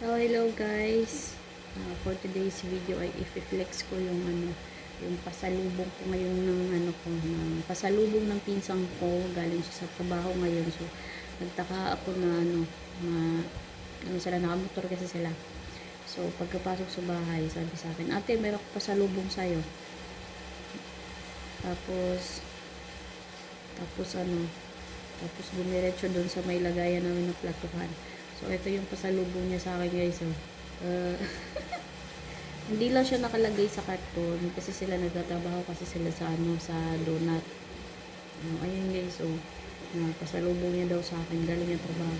So, hello guys. For today's video ay i-flex ko yung yung pasalubong ko ngayon ng pasalubong ng pinsang ko. Galing siya sa trabaho ngayon. So, nagtaka ako na sila, nakamotor kasi sila. So, pagkapasok sa bahay, sabi sa akin, ate, meron ko pasalubong sa'yo. Tapos bumiretso doon sa may lagayan namin ng platuhan. So, ito yung pasalubong niya sa akin, guys. So, hindi lang siya nakalagay sa karton kasi sila nagtatrabaho kasi sila sa sa donut. Ayun, guys. So, pasalubong niya daw sa akin. Galing niya trabaho.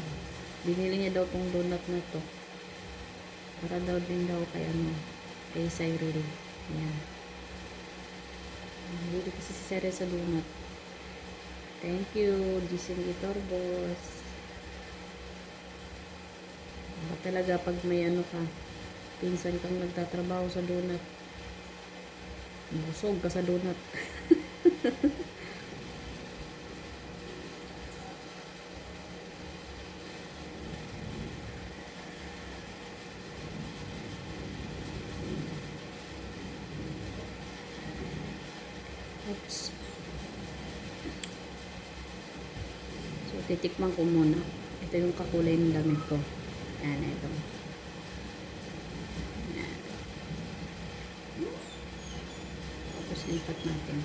Binili niya daw tong donut na to. Para daw din daw kay kay Cyril. Ayan. Binili kasi si Cyril sa donut. Thank you, Disingitor Boss. Talaga pag may ka, pinsan kang nagtatrabaho sa donut, busog ka sa donut. Oops. So, titikman ko muna. Ito yung kakulay ng damit ko. Yan, ito. Yan. Tapos lipat natin.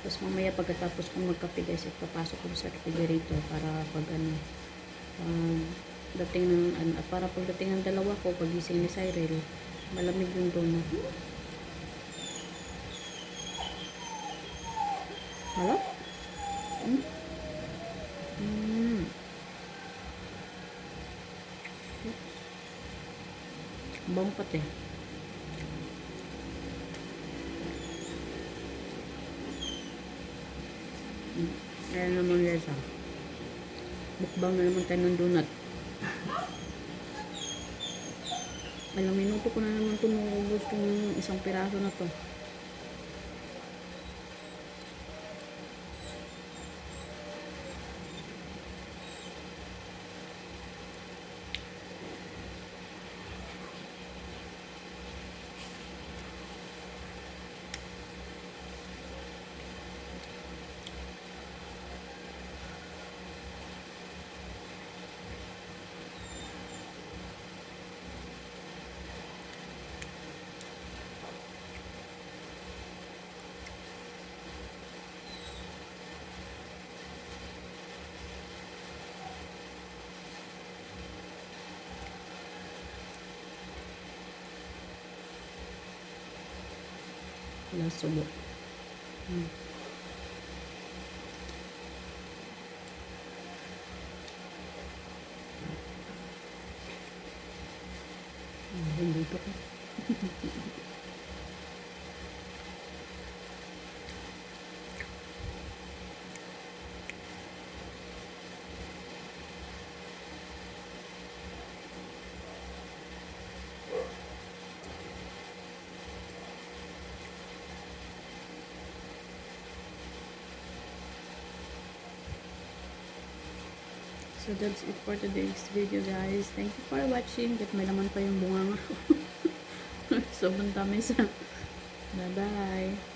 Tapos mamaya pagkatapos kong magkape guys, ipapasok ko sa refrigerator para pag dating ng para pagdating ng dalawa ko, pagising ni Cyril, malamig yung donut. Malap? Bangpat eh. Ayan naman guys Bukbang na naman tayo ng donut. Alang minuto ko na naman tumubos yung isang piraso na to. Nasubo. Dito ko. So that's it for today's video guys. Thank you for watching. Kahit may laman pa yung bunga nga. Sobrang tamis. Bye bye.